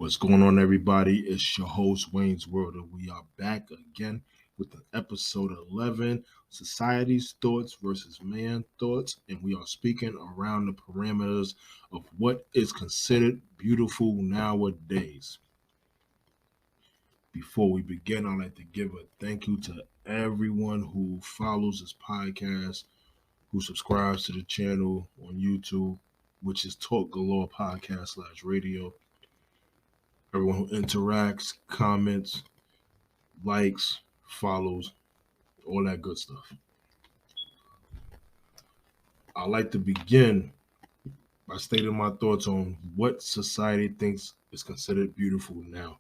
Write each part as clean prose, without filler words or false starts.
What's going on, everybody? It's your host, Wayne's World, and we are back again with an episode 11, Society's Thoughts versus Man Thoughts, and we are speaking around the parameters of what is considered beautiful nowadays. Before we begin, I'd like to give a thank you to everyone who follows this podcast, who subscribes to the channel on YouTube, which is Talk Galore Podcast/radio. Everyone who interacts, comments, likes, follows, all that good stuff. I'd like to begin by stating my thoughts on what society thinks is considered beautiful now.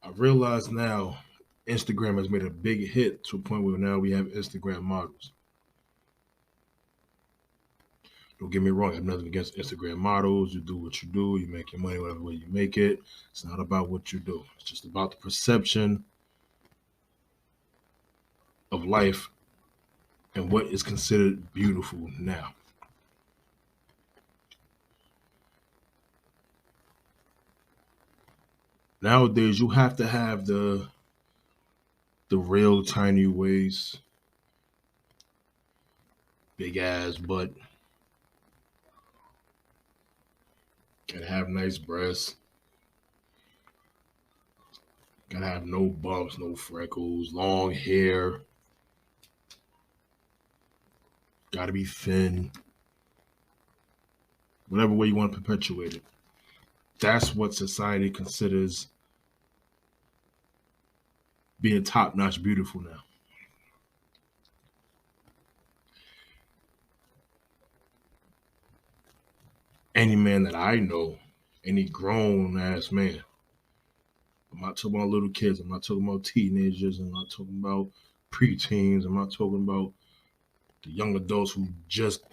I realize now Instagram has made a big hit to a point where now we have Instagram models. Don't get me wrong, I have nothing against Instagram models. You do what you do, you make your money whatever way you make it. It's not about what you do. It's just about the perception of life and what is considered beautiful now. Nowadays, you have to have the real tiny waist, big ass butt, gotta have nice breasts, gotta have no bumps, no freckles, long hair, gotta be thin, whatever way you want to perpetuate it. That's what society considers being top-notch beautiful now. Any man that I know, any grown-ass man, I'm not talking about little kids, I'm not talking about teenagers, I'm not talking about preteens, I'm not talking about the young adults who just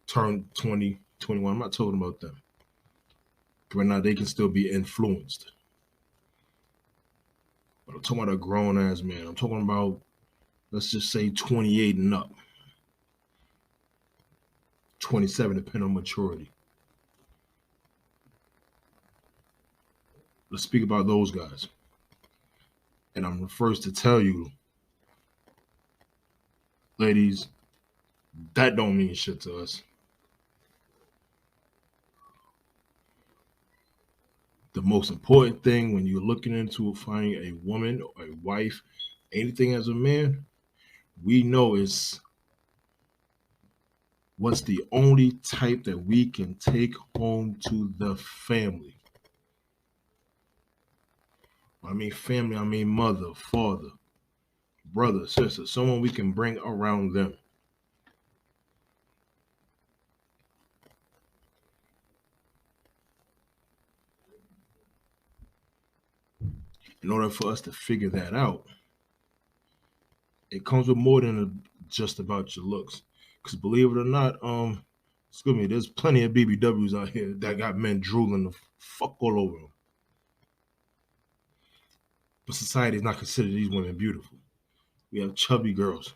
turned 20, 21, I'm not talking about them. Right now, they can still be influenced. But I'm talking about a grown-ass man. I'm talking about, let's just say 28 and up. 27, depending on maturity. Let's speak about those guys. And I'm the first to tell you, ladies, that don't mean shit to us. The most important thing when you're looking into finding a woman or a wife, anything as a man, we know is what's the only type that we can take home to the family. When I mean family, I mean mother, father, brother, sister, someone we can bring around them. In order for us to figure that out, it comes with more than just about your looks. Because believe it or not, there's plenty of BBWs out here that got men drooling the fuck all over them. But society is not considered these women beautiful. We have chubby girls,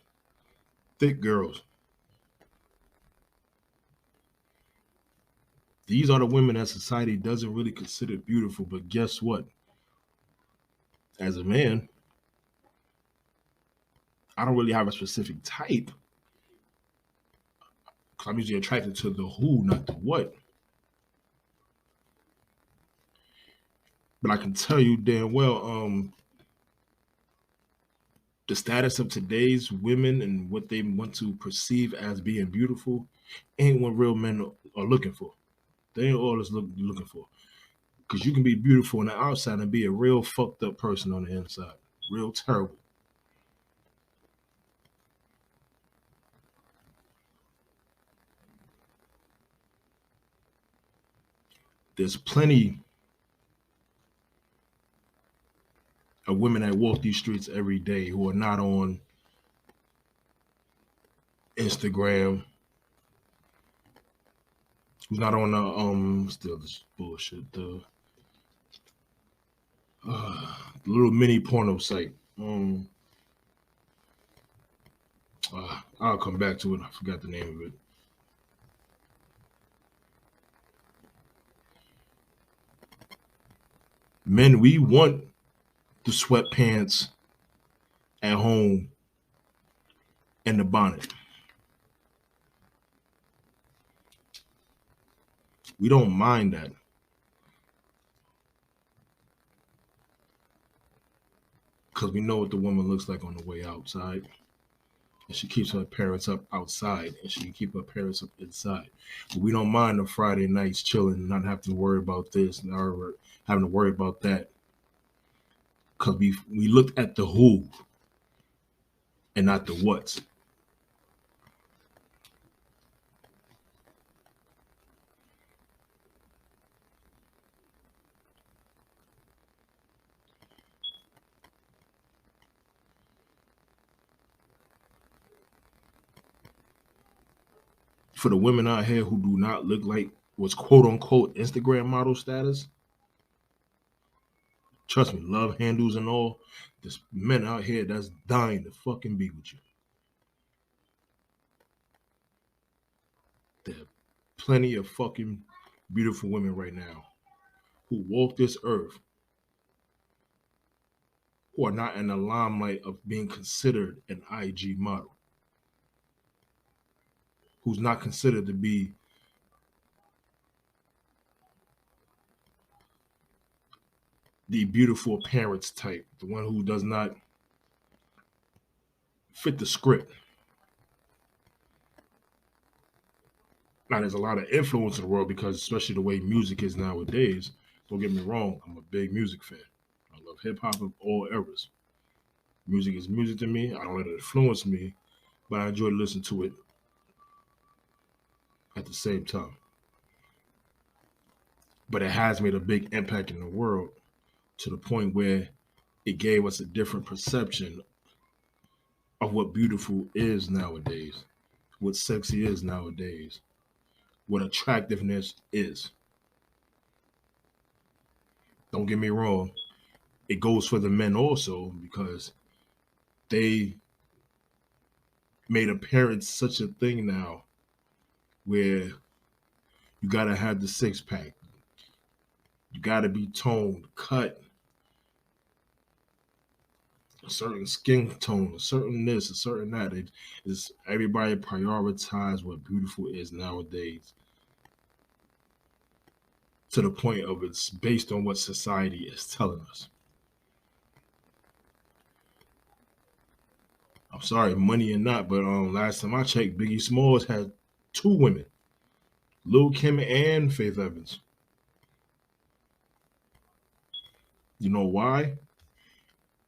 thick girls. These are the women that society doesn't really consider beautiful. But guess what? As a man, I don't really have a specific type. Because I'm usually attracted to the who, not the what. But I can tell you damn well, the status of today's women and what they want to perceive as being beautiful ain't what real men are looking for. They ain't all that's looking for. Because you can be beautiful on the outside and be a real fucked up person on the inside. Real terrible. There's plenty of women that walk these streets every day who are not on Instagram, who's not on still this bullshit, the little mini porno site. I'll come back to it. I forgot the name of it. Men, we want the sweatpants at home and the bonnet. We don't mind that because we know what the woman looks like on the way outside. And she keeps her parents up outside and she can keep her parents up inside. But we don't mind the Friday nights chilling, not having to worry about this, or having to worry about that. Because we looked at the who and not the what's. For the women out here who do not look like what's quote unquote Instagram model status, trust me, love handles and all, there's men out here that's dying to fucking be with you. There are plenty of fucking beautiful women right now who walk this earth who are not in the limelight of being considered an IG model, who's not considered to be the beautiful parents type, the one who does not fit the script. Now, there's a lot of influence in the world because, especially the way music is nowadays, don't get me wrong, I'm a big music fan. I love hip hop of all eras. Music is music to me. I don't let it influence me, but I enjoy listening to it at the same time. But it has made a big impact in the world to the point where it gave us a different perception of what beautiful is nowadays, what sexy is nowadays, what attractiveness is. Don't get me wrong, it goes for the men also because they made appearance such a thing now where you gotta have the six pack, you gotta be toned, cut, a certain skin tone, a certain this, a certain that. It is everybody prioritize what beautiful is nowadays to the point of it's based on what society is telling us. I'm sorry, money or not, but last time I checked, Biggie Smalls had two women, Lil Kim and Faith Evans. You know why?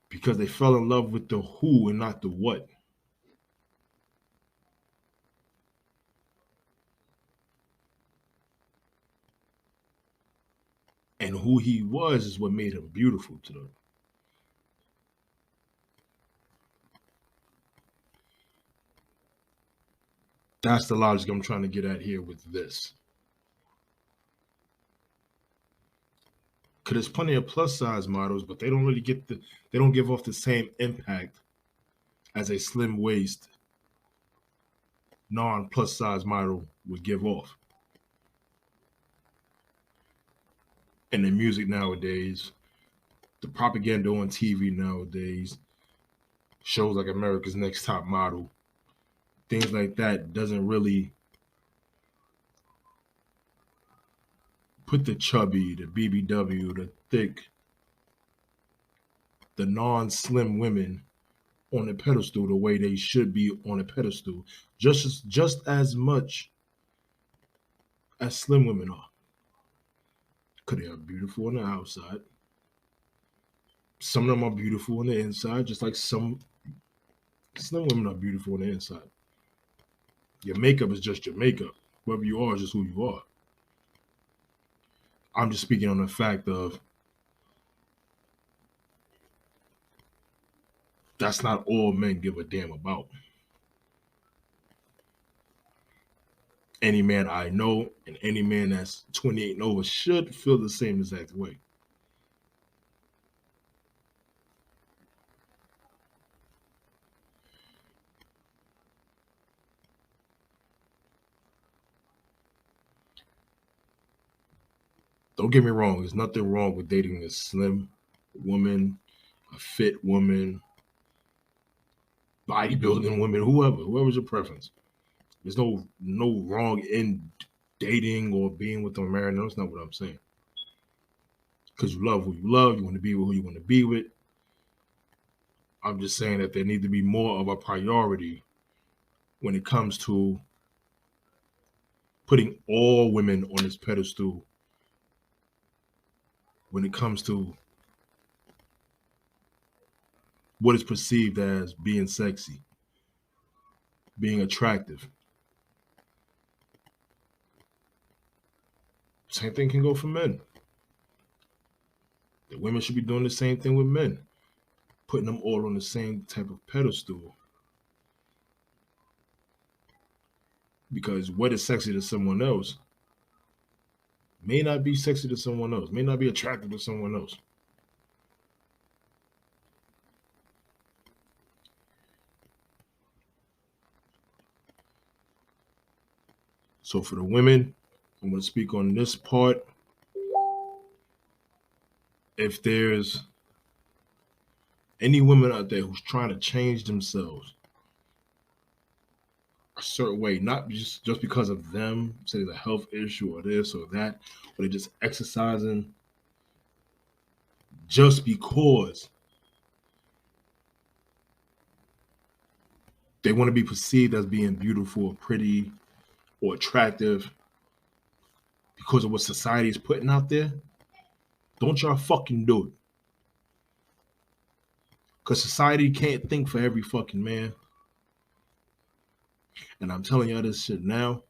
Because they fell in love with the who and not the what. And who he was is what made him beautiful to them. That's the logic I'm trying to get at here with this. Because there's plenty of plus size models, but they don't really they don't give off the same impact as a slim waist non plus size model would give off. And the music nowadays, the propaganda on TV nowadays, shows like America's Next Top Model, things like that doesn't really put the chubby, the BBW, the thick, the non-slim women on a pedestal the way they should be on a pedestal, just as much as slim women are. Because they are beautiful on the outside. Some of them are beautiful on the inside, just like some slim women are beautiful on the inside. Your makeup is just your makeup. Whoever you are is just who you are. I'm just speaking on the fact of that's not all men give a damn about. Any man I know and any man that's 28 and over should feel the same exact way. Don't get me wrong. There's nothing wrong with dating a slim woman, a fit woman, bodybuilding women, whoever's your preference. There's no wrong in dating or being with them married. No, that's not what I'm saying. Because you love who you love, you want to be with who you want to be with. I'm just saying that there need to be more of a priority when it comes to putting all women on this pedestal. When it comes to what is perceived as being sexy, being attractive. Same thing can go for men. The women should be doing the same thing with men, putting them all on the same type of pedestal. Because what is sexy to someone else may not be sexy to someone else, may not be attractive to someone else. So for the women, I'm going to speak on this part. If there's any women out there who's trying to change themselves a certain way, not just because of them, say there's a health issue or this or that, or they're just exercising just because they want to be perceived as being beautiful or pretty or attractive because of what society is putting out there, don't y'all fucking do it. Because society can't think for every fucking man. And I'm telling y'all this shit now.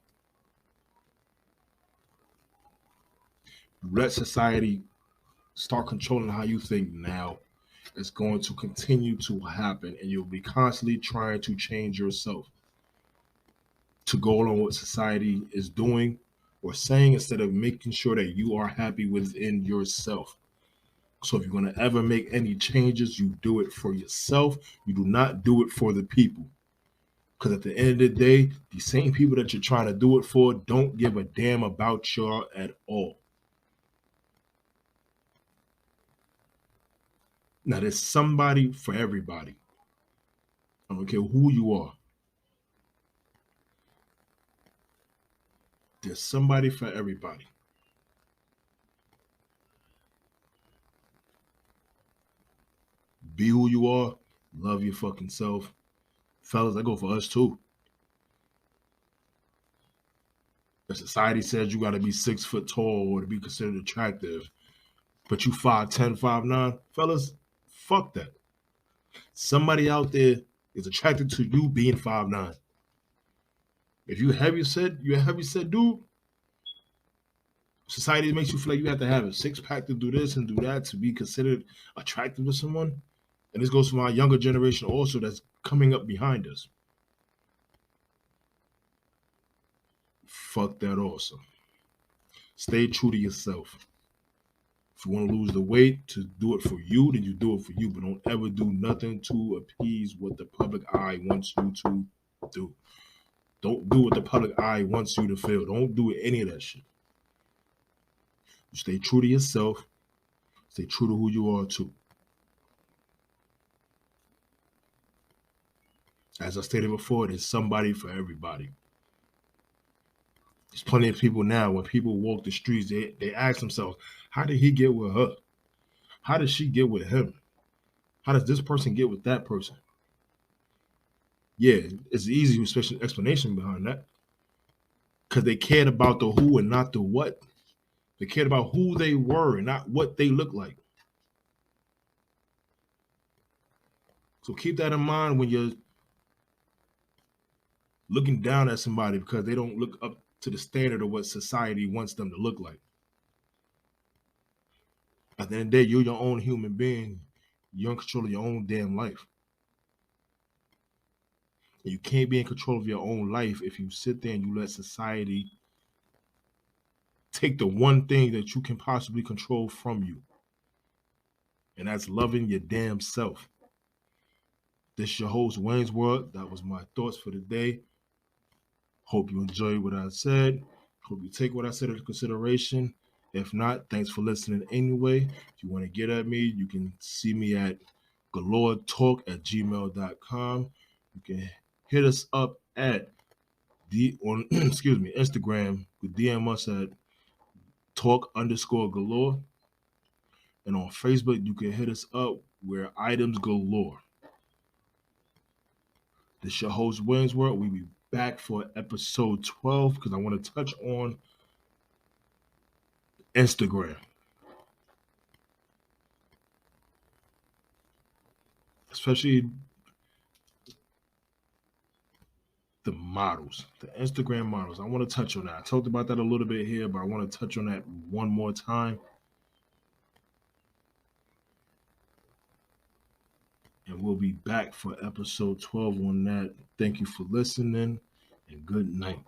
Let society start controlling how you think now. It's going to continue to happen, and you'll be constantly trying to change yourself to go along what society is doing or saying instead of making sure that you are happy within yourself. So if you're going to ever make any changes, you do it for yourself. You do not do it for the people. Because at the end of the day, the same people that you're trying to do it for don't give a damn about you at all. Now, there's somebody for everybody. I don't care who you are. There's somebody for everybody. Be who you are. Love your fucking self. Fellas, I go for us too. If society says you got to be 6 foot tall or to be considered attractive, but you 5'10", 5'9", fellas, fuck that. Somebody out there is attracted to you being 5'9". If you're a heavy set dude, society makes you feel like you have to have a 6-pack to do this and do that to be considered attractive to someone. And this goes for my younger generation also that's coming up behind us. Fuck that also. Stay true to yourself. If you want to lose the weight to do it for you, then you do it for you. But don't ever do nothing to appease what the public eye wants you to do. Don't do what the public eye wants you to feel. Don't do any of that shit. You stay true to yourself. Stay true to who you are too. As I stated before, there's somebody for everybody. There's plenty of people now, when people walk the streets, they ask themselves, how did he get with her? How did she get with him? How does this person get with that person? Yeah, it's an easy explanation behind that. Because they cared about the who and not the what. They cared about who they were and not what they looked like. So keep that in mind when you're looking down at somebody because they don't look up to the standard of what society wants them to look like. At the end of the day, you're your own human being. You're in control of your own damn life. And you can't be in control of your own life if you sit there and you let society take the one thing that you can possibly control from you. And that's loving your damn self. This is your host, Wayne's World. That was my thoughts for the day. Hope you enjoyed what I said. Hope you take what I said into consideration. If not, thanks for listening anyway. If you want to get at me, you can see me at galoretalk@gmail.com. You can hit us up at on Instagram. You DM us at talk_galore. And on Facebook, you can hit us up where items galore. This your host, Winsworth. We'll be back for episode 12 because I want to touch on Instagram. Especially the models, the Instagram models. I want to touch on that. I talked about that a little bit here, but I want to touch on that one more time. And we'll be back for episode 12 on that. Thank you for listening and good night.